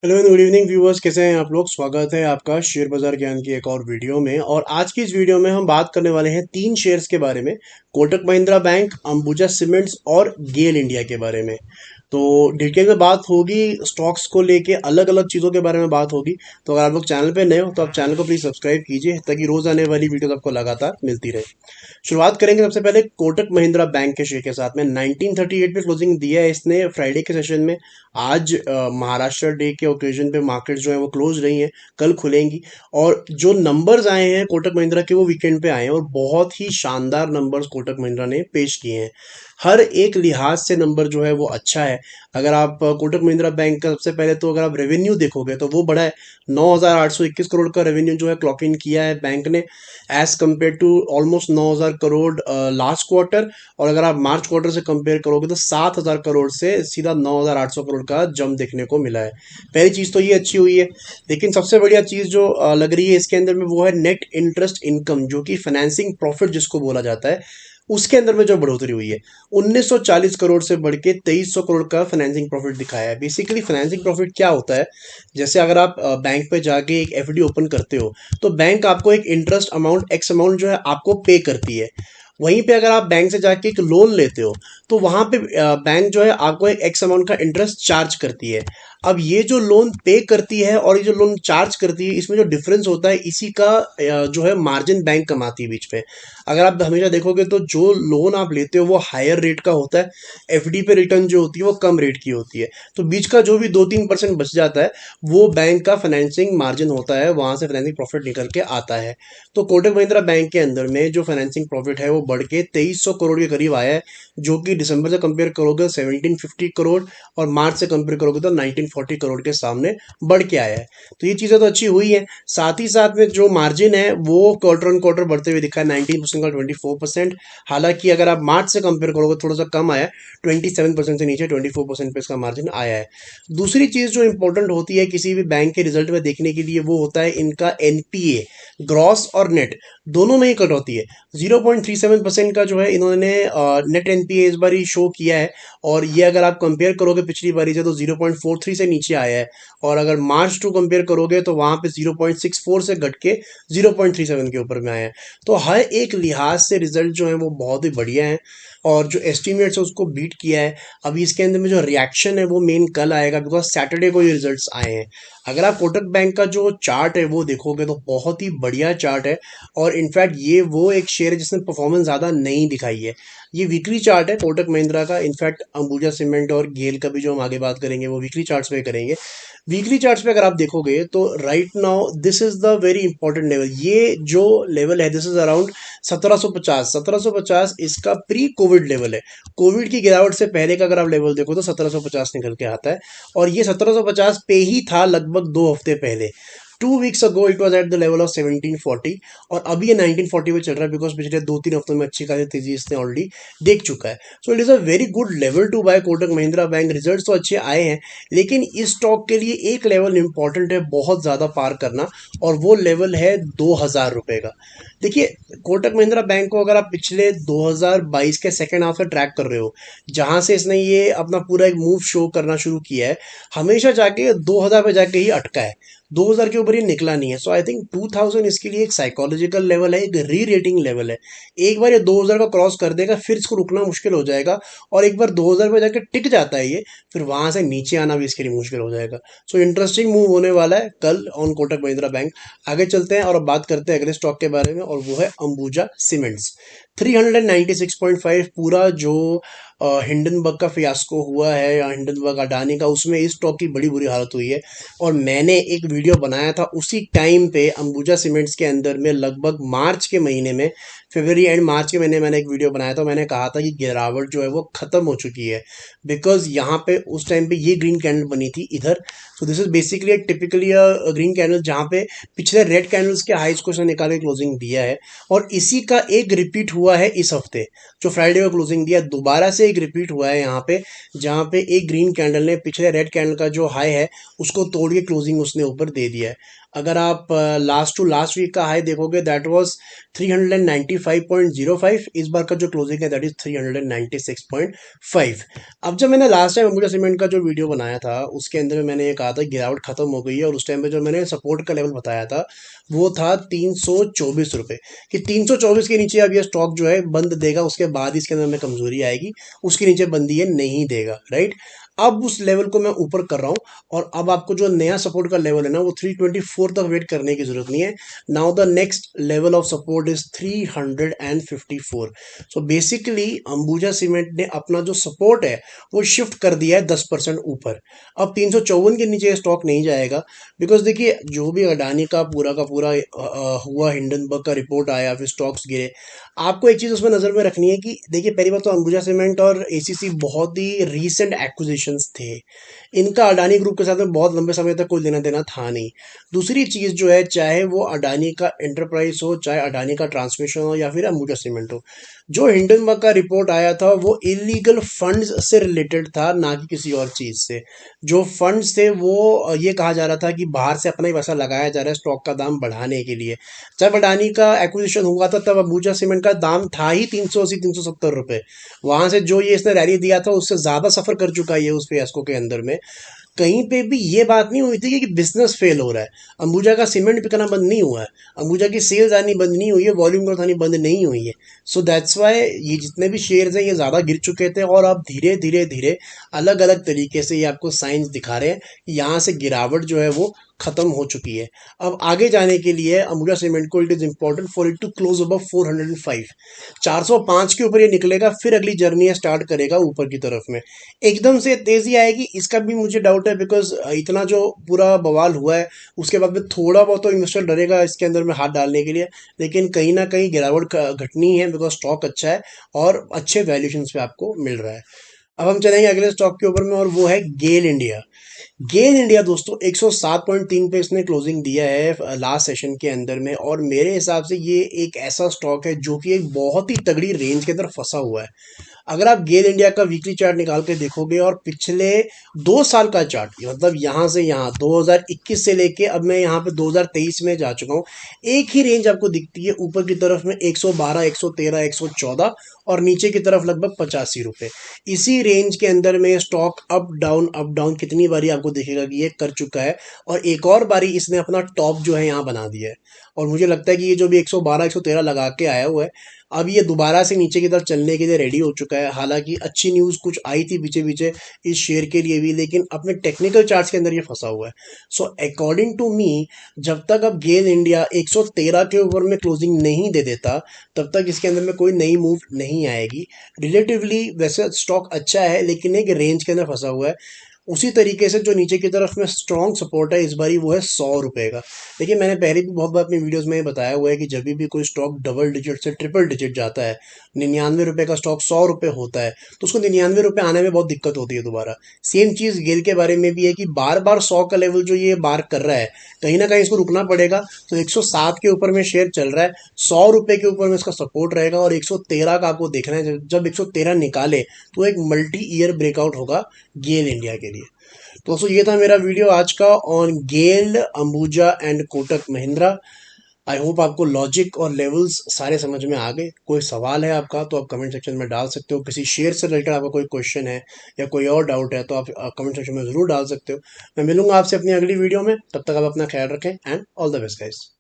Hello and good evening viewers, कैसे हैं आप लोग। स्वागत है आपका शेयर बाजार ज्ञान की एक और वीडियो में। और आज की इस वीडियो में हम बात करने वाले हैं तीन शेयर्स के बारे में। कोटक महिंद्रा बैंक, अंबुजा सीमेंट्स और गेल इंडिया के बारे में। तो डिटेल में बात होगी, स्टॉक्स को लेके अलग अलग चीज़ों के बारे में बात होगी। तो अगर आप लोग चैनल पे नए हो तो आप चैनल को प्लीज़ सब्सक्राइब कीजिए ताकि रोज़ आने वाली वीडियो आपको लगातार मिलती रहे। शुरुआत करेंगे सबसे पहले कोटक महिंद्रा बैंक के शेयर के साथ में। 1938 पे क्लोजिंग दिया है इसने फ्राइडे के सेशन में। आज महाराष्ट्र डे के ओकेजन पे मार्केट जो है वो क्लोज रही हैं, कल खुलेंगी। और जो नंबर्स आए हैं कोटक महिंद्रा के वो वीकेंड पे आए हैं और बहुत ही शानदार नंबर्स कोटक महिंद्रा ने पेश किए हैं। हर एक लिहाज से नंबर जो है वो अच्छा है। अगर आप कोटक महिंद्रा बैंक का सबसे पहले तो अगर आप रेवेन्यू देखोगे तो वो बड़ा है। 9,821 करोड़ का रेवेन्यू जो है क्लॉक इन किया है बैंक ने, as compare to almost 9,000 crore last quarter. और अगर आप मार्च क्वार्टर से कंपेयर करोगे तो 7,000 करोड़ से सीधा 9,800 करोड़ का जंप देखने को मिला है। पहली चीज़ तो ये अच्छी हुई है। लेकिन सबसे बढ़िया चीज़ जो लग रही है इसके अंदर में वो है नेट इंटरेस्ट इनकम, जो कि फाइनेंसिंग प्रॉफिट जिसको बोला जाता है, उसके अंदर में जो बढ़ोतरी हुई है। 1940 करोड़ से बढ़ के 2300 करोड़ का फाइनेंसिंग प्रॉफिट दिखाया है। बेसिकली फाइनेंसिंग प्रॉफिट क्या होता है, जैसे अगर आप बैंक पे जाके एक एफडी ओपन करते हो तो बैंक आपको एक इंटरेस्ट अमाउंट एक्स अमाउंट जो है आपको पे करती है। वहीं पे अगर आप बैंक से जाके एक लोन लेते हो तो वहां पे बैंक जो है आपको एक एक्स अमाउंट का इंटरेस्ट चार्ज करती है। अब ये जो लोन पे करती है और ये जो लोन चार्ज करती है, इसमें जो डिफरेंस होता है इसी का जो है मार्जिन बैंक कमाती है बीच में। अगर आप हमेशा देखोगे तो जो लोन आप लेते हो वो हायर रेट का होता है, एफडी पे रिटर्न जो होती है वो कम रेट की होती है। तो बीच का जो भी 2-3% बच जाता है वो बैंक का फाइनेंसिंग मार्जिन होता है, वहां से फाइनेंसिंग प्रॉफिट निकल के आता है। तो कोटक महिंद्रा बैंक के अंदर में जो फाइनेंसिंग प्रॉफिट है वो बढ़ के 2300 करोड़ के करीब आया है, जो कि दिसंबर से कंपेयर करोगे 1750 करोड़ और मार्च से कंपेयर करोगे तो 1940 करोड़ के सामने बढ़ के आया है। तो ये चीज़ें तो अच्छी हुई हैं। साथ ही साथ में जो मार्जिन है वो क्वार्टर ऑन क्वार्टर बढ़ते हुए दिखा है, 19% का 24%। हालांकि अगर आप मार्च से कंपेयर करोगे थोड़ा सा कम आया है, 27% से नीचे 24% पे इसका मार्जिन आया है। दूसरी चीज़ जो इंपॉर्टेंट होती है किसी भी बैंक के रिजल्ट में देखने के लिए वो होता है इनका एनपीए, ग्रॉस और नेट दोनों में ही कटौती है। 0.37% का जो है इन्होंने नेट एनपीए इस बार ही शो किया है। और ये अगर आप कंपेयर करोगे पिछली बारी से तो 0.43 से नीचे आया है। और अगर मार्च टू कंपेयर करोगे तो वहां पे 0.64 से घट के 0.37 के ऊपर में आया है। तो हर एक लिहाज से रिजल्ट जो है वो बहुत ही बढ़िया है और जो एस्टिमेट्स है उसको बीट किया है। अभी इसके अंदर में जो रिएक्शन है वो मेन कल आएगा, बिकॉज सैटरडे को ये रिजल्ट्स आए हैं। अगर आप कोटक बैंक का जो चार्ट है वो देखोगे तो बहुत ही बढ़िया चार्ट है। और इनफैक्ट ये वो एक शेयर है जिसने परफॉर्मेंस ज़्यादा नहीं दिखाई है। ये वीकली चार्ट है कोटक महिंद्रा का। इनफैक्ट अंबुजा सीमेंट और गेल का भी जो हम आगे बात करेंगे वो वीकली चार्ट्स पे करेंगे। वीकली चार्ट्स पे अगर आप देखोगे तो right now this is the very important level. ये जो लेवल है दिस इज अराउंड 1750। 1750 इसका प्री कोविड लेवल है। कोविड की गिरावट से पहले का अगर आप लेवल देखो तो 1750 निकल के आता है। और ये 1750 पे ही था लगभग 2 हफ्ते पहले। 2 weeks ago it was at the level of 1740 और अभी ये 1940 पे चल रहा है, बिकॉज पिछले 2-3 हफ्तों में अच्छी खासी तेजी इसने ऑलरेडी देख चुका है। So it is a very good level to buy Kotak Mahindra bank. Results तो अच्छे आए हैं लेकिन इस स्टॉक के लिए एक लेवल इंपॉर्टेंट है बहुत ज़्यादा पार करना, और वो लेवल है 2,000 रुपये का। देखिए, कोटक महिंद्रा बैंक को अगर आप पिछले 2022 के सेकेंड हाफ से ट्रैक कर रहे हो, जहां से इसने ये अपना पूरा एक मूव शो करना शुरू किया है, हमेशा जाके 2,000 पे जाके ही अटका है। 2,000 के ऊपर ये निकला नहीं है। सो आई थिंक 2,000 इसके लिए एक साइकोलॉजिकल लेवल है, एक री रेटिंग लेवल है। एक बार ये 2,000 का क्रॉस कर देगा फिर इसको रुकना मुश्किल हो जाएगा। और एक बार 2,000 पे जाके टिक जाता है ये, फिर वहां से नीचे आना भी इसके लिए मुश्किल हो जाएगा। सो इंटरेस्टिंग मूव होने वाला है कल ऑन कोटक महिंद्रा बैंक। आगे चलते हैं और अब बात करते हैं अगले स्टॉक के बारे में, और वो है अंबुजा सीमेंट्स। 396.5 पूरा जो हिंडनबर्ग का फियास्को हुआ है या हिंडनबर्ग अडानी का, उसमें इस स्टॉक की बड़ी बुरी हालत हुई है। और मैंने एक वीडियो बनाया था उसी टाइम पे अंबुजा सीमेंट्स के अंदर में, लगभग मार्च के महीने में, फरवरी एंड मार्च के महीने मैंने एक वीडियो बनाया था। मैंने कहा था कि गिरावट जो है वो खत्म हो चुकी है, बिकॉज यहाँ पे उस टाइम पे ये ग्रीन कैंडल बनी थी इधर। So this is basically typically green candle जहाँ पे पिछले रेड कैंडल्स के हाइज को उसने निकाल के क्लोजिंग दिया है। और इसी का एक रिपीट हुआ है इस हफ्ते, जो फ्राइडे को क्लोजिंग दिया, दोबारा से एक रिपीट हुआ है यहाँ पे, जहाँ पे एक ग्रीन कैंडल ने पिछले रेड कैंडल का जो हाई है उसको तोड़ के क्लोजिंग उसने ऊपर दे दिया है। अगर आप लास्ट टू लास्ट वीक का हाई देखोगे दैट वाज 395.05। इस बार का जो क्लोजिंग है दैट इज 396.5। अब जब मैंने लास्ट टाइम अंबुजा सीमेंट का जो वीडियो बनाया था उसके अंदर में मैंने ये कहा था गिरावट खत्म हो गई है, और उस टाइम पे जो मैंने सपोर्ट का लेवल बताया था वो था 324 रुपये, कि 324 के नीचे अब ये स्टॉक जो है बंद देगा, उसके बाद इसके अंदर में कमजोरी आएगी, उसके नीचे बंदी ये नहीं देगा, राइट। अब उस लेवल को मैं ऊपर कर रहा हूँ, और अब आपको जो नया सपोर्ट का लेवल है ना वो 324 तक वेट करने की जरूरत नहीं है। Now the next level of support is 354। So basically Ambuja cement ने अपना जो सपोर्ट है वो शिफ्ट कर दिया है 10% ऊपर। अब 354 के नीचे स्टॉक नहीं जाएगा, बिकॉज देखिए जो भी अडानी का पूरा हुआ, हिंडनबर्ग का रिपोर्ट आया, फिर स्टॉक्स गिरे। आपको एक चीज उसमें नजर में रखनी है कि देखिए पहली बात तो अंबुजा सीमेंट और एसीसी बहुत ही रीसेंट एक्विजिशंस थे, इनका अडानी ग्रुप के साथ में बहुत लंबे समय तक कोई लेना देना था नहीं। दूसरी चीज जो है, चाहे वो अडानी का एंटरप्राइज हो, चाहे अडानी का ट्रांसमिशन हो, या फिर अंबुजा सीमेंट हो, जो हिंडनबर्ग का रिपोर्ट आया था वो इलीगल फंड्स से रिलेटेड था, ना कि किसी और चीज से। जो फंड्स थे वो ये कहा जा रहा था कि बाहर से अपना ही पैसा लगाया जा रहा है स्टॉक का दाम बढ़ाने के लिए। जब अडानी का एक्विजिशन हुआ था तब अंबुजा सीमेंट का दाम था ही 380-370 रुपए। वहां से जो ये इसने रैली दिया था उससे ज्यादा सफर कर चुका है ये उस फियास्को के अंदर में। कहीं पे भी ये बात नहीं हुई थी कि बिजनेस फेल हो रहा है। अंबुजा का सीमेंट बिकना बंद नहीं हुआ है, अंबुजा की सेल्स आनी बंद नहीं हुई है, वॉल्यूम ग्रोथ आनी बंद नहीं हुई है। सो दैट्स वाई ये जितने भी शेयर्स हैं ये ज़्यादा गिर चुके थे, और अब धीरे धीरे धीरे अलग अलग तरीके से ये आपको साइंस दिखा रहे हैं कि यहाँ से गिरावट जो है वो खत्म हो चुकी है। अब आगे जाने के लिए अंबुजा सीमेंट को it is important for it to close above 405। 405 के ऊपर ये निकलेगा, फिर अगली जर्नी स्टार्ट करेगा ऊपर की तरफ में। एकदम से तेजी आएगी इसका भी मुझे डाउट है, बिकॉज इतना जो पूरा बवाल हुआ है उसके बाद में थोड़ा बहुत तो इन्वेस्टर डरेगा इसके अंदर में हाथ डालने के लिए। लेकिन कहीं ना कहीं गिरावट घटनी है, बिकॉज स्टॉक अच्छा है और अच्छे वैल्यूशन पे आपको मिल रहा है। अब हम चलेंगे अगले स्टॉक के ऊपर में, और वो है गेल इंडिया। गेल इंडिया दोस्तों 107.3 पे इसने क्लोजिंग दिया है लास्ट सेशन के अंदर में, और मेरे हिसाब से ये एक ऐसा स्टॉक है जो कि एक बहुत ही तगड़ी रेंज के अंदर फंसा हुआ है। अगर आप गेल इंडिया का वीकली चार्ट निकाल के देखोगे और पिछले 2 साल का चार्ट, मतलब यहाँ से यहाँ 2021 से लेके अब मैं यहाँ पे 2023 में जा चुका हूँ, एक ही रेंज आपको दिखती है, ऊपर की तरफ में 112, 113, 114, और नीचे की तरफ लगभग 85 रुपए। इसी रेंज के अंदर में स्टॉक अप डाउन कितनी बारी आपको दिखेगा कि ये कर चुका है, और एक और बारी इसने अपना टॉप जो है यहाँ बना दिया है। और मुझे लगता है कि ये जो भी 112, 113 लगा के आया हुआ है, अब ये दोबारा से नीचे की तरफ चलने के लिए रेडी हो चुका है। हालांकि अच्छी न्यूज़ कुछ आई थी पीछे पीछे इस शेयर के लिए भी, लेकिन अपने टेक्निकल चार्ट्स के अंदर ये फंसा हुआ है। सो अकॉर्डिंग टू मी, जब तक अब गेल इंडिया 113 के ऊपर में क्लोजिंग नहीं दे देता तब तक इसके अंदर में कोई नई मूव नहीं आएगी। रिलेटिवली वैसे स्टॉक अच्छा है, लेकिन एक रेंज के अंदर फंसा हुआ है। उसी तरीके से जो नीचे की तरफ में स्ट्रॉन्ग सपोर्ट है इस बारी वो है 100 रुपए का। देखिए मैंने पहले भी बहुत बार अपनी वीडियोस में बताया हुआ है कि जब भी कोई स्टॉक डबल डिजिट से ट्रिपल डिजिट जाता है, 99 रुपए का स्टॉक 100 रुपए होता है, तो उसको 99 रुपए आने में बहुत दिक्कत होती है दोबारा। सेम चीज़ गेल के बारे में भी है कि बार बार 100 का लेवल जो ये बार कर रहा है, कहीं ना कहीं इसको रुकना पड़ेगा। तो 107 के ऊपर में शेयर चल रहा है, 100 रुपए के ऊपर में इसका सपोर्ट रहेगा, और 113 का आपको देखना है। जब 113 निकाले तो एक मल्टी ईयर ब्रेकआउट होगा गेल इंडिया के लिए। तो दोस्तों ये था मेरा वीडियो आज का on GAIL, Ambuja and Kotak Mahindra. I hope आपको लॉजिक और लेवल्स सारे समझ में आ गए। कोई सवाल है आपका तो आप कमेंट सेक्शन में डाल सकते हो, किसी शेयर से रिलेटेड आपका कोई क्वेश्चन है या कोई और डाउट है तो आप कमेंट सेक्शन में ज़रूर डाल सकते हो। मैं मिलूंगा आपसे अपनी अगली वीडियो में, तब तक आप अपना ख्याल रखें and all the best guys.